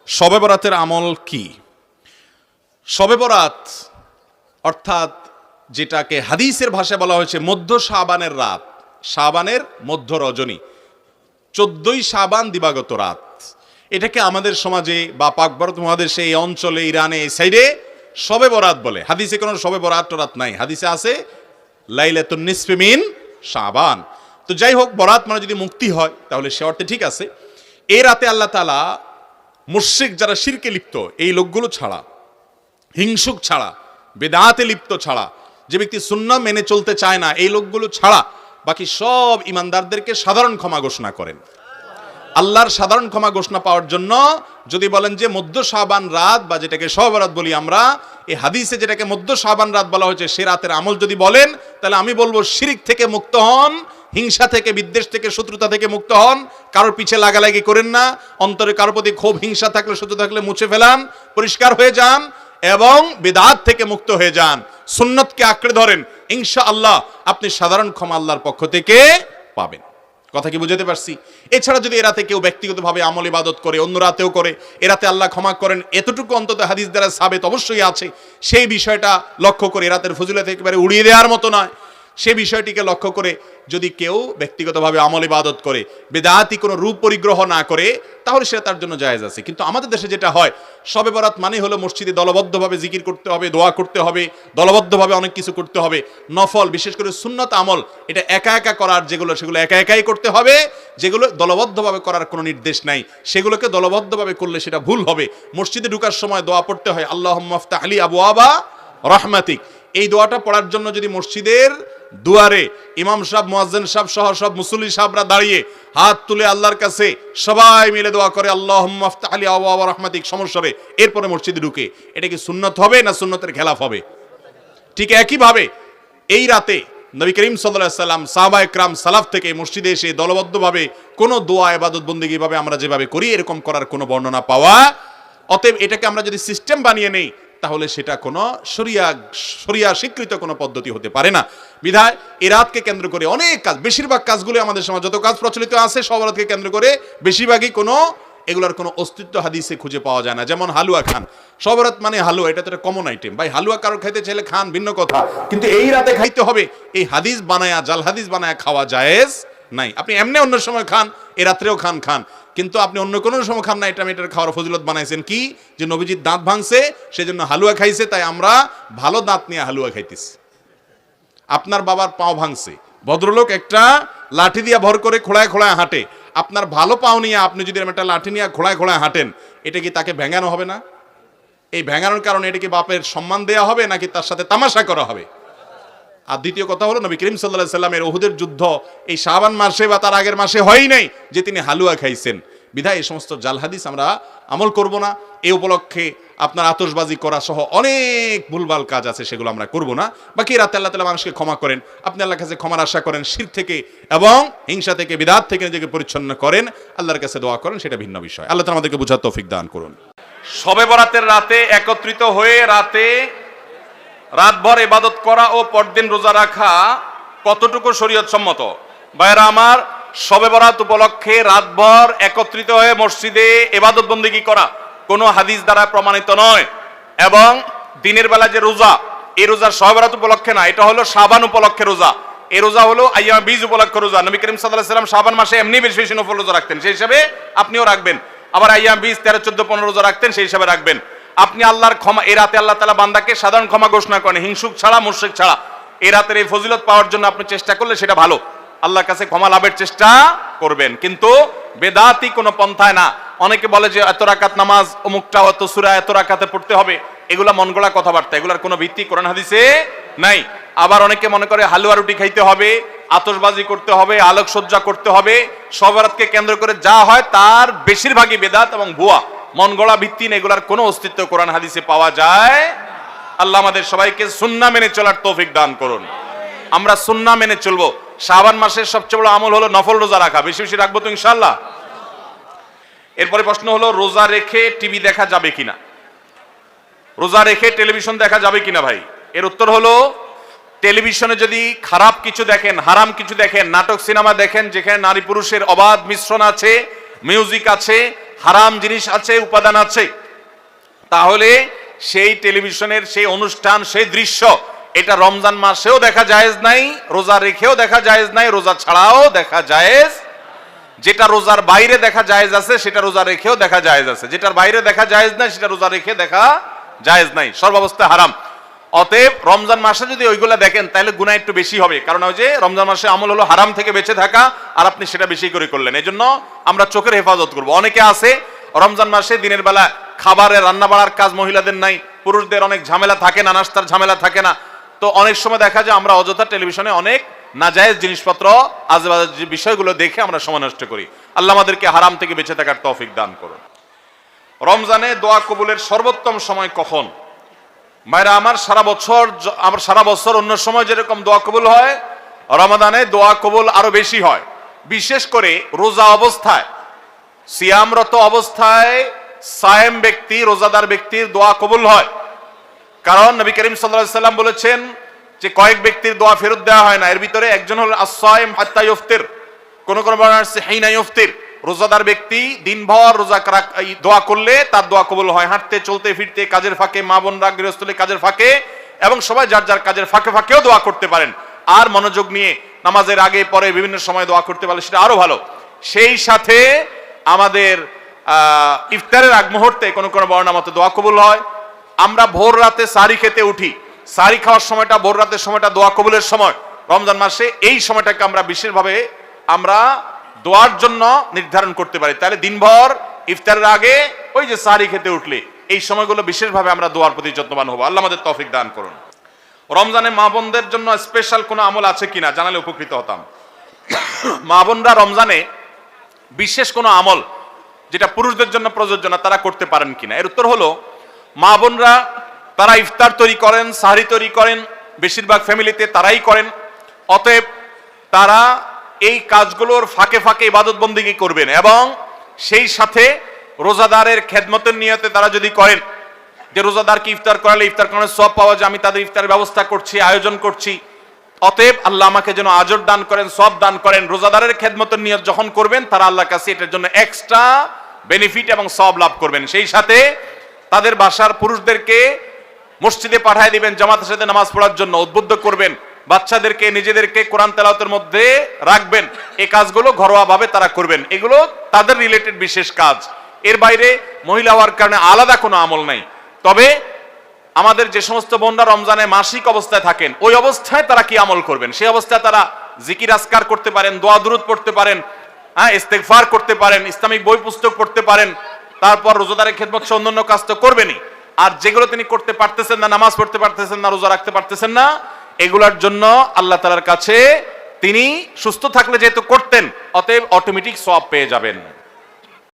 শবে বরাতের আমল কি? শবে বরাত অর্থাৎ যেটাকে হাদিসের ভাষায় বলা হয়েছে মধ্য শাবানের রাত, শাবানের মধ্য রজনী, 14ই শাবান দিবাগত রাত। এটাকে আমাদের সমাজে বা পাক ভারত মহাদেশে এই অঞ্চলে, ইরানে, এই সাইডে শবে বরাত বলে। হাদিসে কোনো শবে বরাত রাত নাই, হাদিসে আছে লাইলাতুন নিসফি মিন শাবান। তো যাই হোক, বরাত মানে যদি মুক্তি হয় তাহলে সে অর্থে ঠিক আছে। এই রাতে আল্লাহ তাআলা মুশরিক যারা শিরকে লিপ্ত এই লোকগুলো ছাড়া, হিংসুক ছাড়া, বেদাতে লিপ্ত ছাড়া, যে ব্যক্তি সুন্নাহ মেনে চলতে চায় না এই লোকগুলো ছাড়া বাকি সব ইমানদারদেরকে সাধারণ ক্ষমা ঘোষণা করেন। আল্লাহর সাধারণ ক্ষমা ঘোষণা পাওয়ার জন্য যদি বলেন যে মধ্য শাবান রাত বা যেটাকে শবে বরাত বলি আমরা, এই হাদিসে যেটাকে মধ্য শাবান রাত বলা হয়েছে সে রাতের আমল যদি বলেন তাহলে আমি বলবো শিরক থেকে মুক্ত হন, হিংসা থেকে, বিদ্বেষ থেকে, শত্রুতা থেকে মুক্ত হন, কারোর পিছে লাগালাগি করেন না, অন্তরে কারোর প্রতি ক্ষোভ হিংসা থাকলে, শত্রু থাকলে মুছে ফেলান, পরিষ্কার হয়ে যান এবং বিদআত থেকে মুক্ত হয়ে যান, সুন্নতকে আঁকড়ে ধরেন, ইনশাআল্লাহ আপনি সাধারণ ক্ষমা আল্লাহর পক্ষ থেকে পাবেন। কথা কি বুঝাতে পারছি? এছাড়া যদি এরাতে কেউ ব্যক্তিগতভাবে আমল ইবাদত করে, অন্য রাতেও করে, এরাতে আল্লাহ ক্ষমা করেন, এতটুকু অন্তত হাদিস দ্বারা সাবেত অবশ্যই আছে। সেই বিষয়টা লক্ষ্য করে, এরাতের ফজিলত একেবারে উড়িয়ে দেওয়ার মতো নয়, সে বিষয়টিকে লক্ষ্য করে যদি কেউ ব্যক্তিগতভাবে আমল ইবাদত করে, বেদাতি কোনো রূপ পরিগ্রহ না করে, তাহলে সেটা তার জন্য জায়েজ আছে। কিন্তু আমাদের দেশে যেটা হয়, শবে বরাত মানে হলো মসজিদে দলবদ্ধভাবে জিকির করতে হবে, দোয়া করতে হবে, দলবদ্ধভাবে অনেক কিছু করতে হবে, নফল বিশেষ করে সুন্নত আমল এটা একা একা করার যেগুলো সেগুলো একা একাই করতে হবে, যেগুলো দলবদ্ধভাবে করার কোনো নির্দেশ নাই সেগুলোকে দলবদ্ধভাবে করলে সেটা ভুল হবে। মসজিদে ঢোকার সময় দোয়া পড়তে হয় আল্লাহুম্মা ইফতাহ লি আবওয়াবা রাহমাতিক। এই দোয়াটা পড়ার জন্য যদি মসজিদের দুয়ারে ইমাম সাহেব, মুয়াজ্জিন সাহেব সহ সব মুসল্লি সাহেবরা দাঁড়িয়ে হাত তুলে আল্লাহর কাছে সবাই মিলে দোয়া করে আল্লাহুম্মা ইফতাহ লি আবওয়াবা রাহমাতিক সমস্বরে, এরপরে মসজিদে ঢুকে, এটা কি সুন্নত হবে না সুন্নতের খেলাফ হবে? ঠিক একইভাবে এই রাতে নবী করিম সাল্লাল্লাহু আলাইহি সাল্লাম, সাহাবায়ে কেরাম, সালাফ থেকে মসজিদে এসে দলবদ্ধভাবে কোনো দোয়া ইবাদত বন্দেগী ভাবে আমরা যেভাবে করি এরকম করার কোনো বর্ণনা পাওয়া। অতএব এটাকে আমরা যদি সিস্টেম বানিয়ে নেই তাহলে সেটা কোনো শরিয়া স্বীকৃত কোনো পদ্ধতি হতে পারে না। বিধায় এই রাতকে কেন্দ্র করে অনেক কাজ, বেশিরভাগ কাজগুলো আমাদের সমাজ যত কাজ প্রচলিত আছে সব রাতকে কেন্দ্র করে বেশিরভাগই কোনো এগুলোর কোনো অস্তিত্ব হাদিসে খুঁজে পাওয়া যায় না। যেমন হালুয়া খান, শবে বরাত মানে হালুয়া, এটা তো একটা কমন আইটেম। ভাই হালুয়া কারো খাইতে চাইলে খান, ভিন্ন কথা, কিন্তু এই রাতে খাইতে হবে এই হাদিস বানায়া, জাল হাদিস বানায়া খাওয়া জায়েজ নাই। আপনি এমনি অন্য সময় খান, এ রাত্রেও খান, কিন্তু আপনি অন্য কোনো সময় খান না। এটার খাওয়ার ফজিলত বানাইছেন কি? যে নবীজির দাঁত ভাঙছে সেজন্য হালুয়া খাইছে, তাই আমরা ভালো দাঁত নিয়ে হালুয়া খাইতেছি। আপনার বাবার পাও ভাঙছে, ভদ্রলোক একটা লাঠি দিয়ে ভর করে খোলায় খোলায় হাঁটে, আপনার ভালো পাও নিয়ে আপনি যদি একটা লাঠি নিয়ে খোলায় খোলায় হাঁটেন, এটা কি তাকে ভেঙানো হবে না? এই ভেঙানোর কারণে এটা কি বাপের সম্মান দেয়া হবে নাকি তার সাথে তামাশা করা হবে? আর দ্বিতীয় কথা হলো নবী করিম সাল্লাল্লাহু আলাইহি সাল্লামের উহুদের যুদ্ধ এই শাবান মাসে বা তার আগের মাসে হয়ই নাই যে তিনি হালুয়া খাইছেন। বিধায় এই সমস্ত জাল হাদিস আমরা আমল করব না। এই উপলক্ষে আপনার আতশবাজি করা সহ অনেক ভুলভাল কাজ আছে, সেগুলো আমরা করব না। বাকি রাতে আল্লাহ তাআলা মানুষকে ক্ষমা করেন, আপনি আল্লাহর কাছে ক্ষমার আশা করেন, শিরক থেকে এবং হিংসা থেকে, বিদআত থেকে নিজেকে পরিচ্ছন্ন করেন, আল্লাহর কাছে দোয়া করেন, সেটা ভিন্ন বিষয়। আল্লাহ তাআলা আমাদেরকে বুঝার তৌফিক দান করুন। শবে বরাতের রাতে একত্রিত হয়ে রাতভর ইবাদত করা ও পরদিন রোজা রাখা কতটুকু শরীয়ত সম্মত? ভাইরা আমার, শবে বরাত উপলক্ষে রাতভর একত্রিত হয়ে মসজিদে ইবাদত বন্দেগী করা কোনো হাদিস দ্বারা প্রমাণিত নয়। এবং দিনের বেলা যে রোজা, এই রোজা শবে বরাত উপলক্ষে না, এটা হলো শাবান উপলক্ষে রোজা। এই রোজা হলো আইয়াম বীজ উপলক্ষে রোজা। নবী করিম সাল্লাল্লাহু আলাইহি সাল্লাম শাবান মাসে এমনি বেশি বেশি নফল রোজা রাখতেন, সেই হিসাবে আপনিও রাখবেন। আবার আইয়াম বীজ 13, 14, 15 রোজা রাখতেন, সেই হিসাবে রাখবেন। আপনি আল্লাহর ক্ষমা, এই রাতে আল্লাহ তাআলা বান্দাকে সাধারণ ক্ষমা ঘোষণা করেন, হিংসুক ছাড়া, মুশরিক ছাড়া। এই রাতের এই ফজিলত পাওয়ার জন্য আপনি চেষ্টা করলে সেটা ভালো, আল্লাহর কাছে ক্ষমা লাভের চেষ্টা করবেন, কিন্তু বেদাতি কোনো পন্থায় না। অনেকে বলে যে এত রাকাত নামাজ, অমুকটা অত সূরা এত রাকাতে পড়তে হবে, এগুলা মন গড়া কথাবার্তা, এগুলার কোনো ভিত্তি কোরআন হাদিসে নাই। আবার অনেকে মনে করে হালুয়া রুটি খাইতে হবে, আতশবাজি করতে হবে, আলোকসজ্জা করতে হবে। শবে বরাতকে কেন্দ্র করে যা হয় তার বেশিরভাগই বেদাত এবং ভুয়া, মন গড়া ভিত্তিহীন, এগুলার কোনো অস্তিত্ব কোরআন হাদিসে পাওয়া যায়। আল্লাহ আমাদের সবাইকে সুন্নাহ মেনে চলার তৌফিক দান করুন। আমরা সুন্নাহ মেনে চলবো। শাবান মাসের সবচেয়ে বড় আমল হলো নফল রোজা রাখা, বেশি বেশি রাখবো তো ইনশাআল্লাহ। এরপরে প্রশ্ন হলো রোজা রেখে টিভি দেখা যাবে কিনা, রোজা রেখে টেলিভিশন দেখা যাবে কিনা? ভাই, এর উত্তর হলো টেলিভিশনে যদি খারাপ কিছু দেখেন, হারাম কিছু দেখেন, নাটক সিনেমা দেখেন যেখানে নারী পুরুষের অবাধ মিশ্রণ আছে, মিউজিক আছে, হারাম জিনিস আছে, উপাদান আছে, তাহলে সেই টেলিভিশনের সেই অনুষ্ঠান, সেই দৃশ্য, এটা রমজান মাসেও দেখা জায়েজ নাই, রোজা রেখেও দেখা জায়েজ নাই, রোজা ছাড়াও দেখা জায়েজ। যেটা রোজার বাইরে দেখা জায়েজ আছে সেটা রোজা রেখেও দেখা জায়েজ আছে, যেটার বাইরে দেখা জায়েজ নাই সেটা রোজা রেখে দেখা জায়েজ নাই, সর্বাবস্থায় হারাম। অতএব রমজান মাসে যদি ওইগুলা দেখেন তাহলে গুনাহ একটু বেশি হবে, কারণ ওই যে রমজান মাসে আমল হলো হারাম থেকে বেঁচে থাকা, আর আপনি সেটা বেশি করে করলেন। এই জন্য আমরা চোখের হেফাজত করব। অনেকে আছে রমজান মাসে দিনের বেলা খাবারের রান্না বাড়ার কাজ মহিলাদের নাই, পুরুষদের অনেক ঝামেলা থাকে না, নাস্তার ঝামেলা থাকে না, তো অনেক সময় দেখা যায় আমরা অযথা টেলিভিশনে অনেক নাজায়েজ জিনিসপত্র, আজেবাজে বিষয়গুলো দেখে আমরা সময় নষ্ট করি। আল্লাহ আমাদেরকে হারাম থেকে বেঁচে থাকার তৌফিক দান করুন। রমজানে দোয়া কবুলের সর্বোত্তম সময় কখন? মায়েরা আমার, সারা বছর অন্য সময় যেরকম দোয়া কবুল হয়, রমাদানে দোয়া কবুল আরো বেশি হয়। বিশেষ করে রোজা অবস্থায়, সিয়ামরত অবস্থায় সায়েম ব্যক্তি, রোজাদার ব্যক্তির দোয়া কবুল হয়। কারণ নবী করিম সাল্লাল্লাহু আলাইহি সাল্লাম বলেছেন যে কয়েক ব্যক্তির দোয়া ফেরত দেওয়া হয় না, এর ভিতরে একজন হল আস-সায়েম হাত্তা ইফতির, কোন কোন বর্ণনা আছে হিনা ইফতির, রোজাদার ব্যক্তি দিনভর রোজা দোয়া করলে তার দোয়া কবুল হয়, হাঁটতে চলতে ফিরতে, কাজের ফাঁকে, মা বোনরা গৃহস্থলী কাজের ফাঁকে, এবং সবাই যার যার কাজের ফাঁকে ফাঁকেও দোয়া করতে পারেন। আর মনোযোগ নিয়ে নামাজের আগে পরে বিভিন্ন সময় দোয়া করতে পারলে সেটা আরো ভালো। সেই সাথে আমাদের ইফতারের আগ মুহূর্তে কোন কোন বর্ণনা মতে দোয়া কবুল হয়। আমরা ভোর রাতে সাহরি খেতে উঠি, সাহরি খাওয়ার সময়টা, ভোর রাতের সময়টা দোয়া কবুলের সময়। রমজান মাসে এই সময়টাকে আমরা বিশেষভাবে আমরা দোয়ার জন্য নির্ধারণ করতে পারি। তাহলে দিনভর ইফতারের আগে ওই যে সাহরি খেতে উঠলে এই সময়গুলো বিশেষভাবে আমরা দোয়ার প্রতি যত্নবান হবো। আল্লাহ আমাদের তৌফিক দান করুন। রমজানে মা বোনদের জন্য স্পেশাল কোনো আমল আছে কিনা জানালে উপকৃত হতাম। মা বোনরা রমজানে বিশেষ কোনো আমল যেটা পুরুষদের জন্য প্রযোজ্য না, তারা করতে পারেন কিনা? এর উত্তর হলো, মা বোনরা তারা ইফতার তৈরি করেন, সাহরি তৈরি করেন, বেশিরভাগ ফ্যামিলিতে তারাই করেন। অতএব তারা এই কাজগুলোর ফাঁকে ফাঁকে ইবাদত বন্দেগী করবেন, এবং সেই সাথে রোজাদারের খেদমতের নিয়তে তারা যদি করেন যে রোজাদারকে ইফতার করালে ইফতার করানোর সওয়াব পাওয়া যায়, আমি তাদের ইফতারের ব্যবস্থা করছি, আয়োজন করছি, অতএব আল্লাহ আমাকে যেন আজর দান করেন, সওয়াব দান করেন। রোজাদারের খেদমতের নিয়ত যখন করবেন তারা আল্লাহর কাছে এটার জন্য এক্সট্রা বেনিফিট এবং সওয়াব লাভ করবেন। সেই সাথে তাদের বাসার পুরুষদেরকে মসজিদে পাঠিয়ে দিবেন জামাতের সাথে নামাজ পড়ার জন্য, উদ্বুদ্ধ করবেন, বাচ্চাদেরকে নিজেদেরকে কোরআন তেলাওয়াতের মধ্যে রাখবেন। এই কাজগুলো ঘরোয়াভাবে তারা করবেন, এগুলো তাদের রিলেটেড বিশেষ কাজ। এর বাইরে মহিলা হওয়ার কারণে আলাদা কোনো আমল নাই। তবে আমাদের যে সমস্ত বোনরা রমজানে মাসিক অবস্থায় থাকেন, ওই অবস্থায় তারা কি আমল করবেন? সেই অবস্থায় তারা জিকির আজকার করতে পারেন, দোয়া দুরুদ পড়তে পারেন, ইস্তেগফার করতে পারেন, ইসলামিক বই পুস্তক পড়তে পারেন, তারপর রোজাদারের খেদমত সহ অন্যান্য কাজ তো করবেনই। আর যেগুলো তিনি করতে পারতেছেন না, নামাজ পড়তে পারতেছেন না, রোজা রাখতে পারতেছেন না, এগুলোর জন্য আল্লাহ তাআলার কাছে তিনি সুস্থ থাকলে যেহেতু করতেন, অতএব অটোমেটিক সওয়াব পেয়ে যাবেন।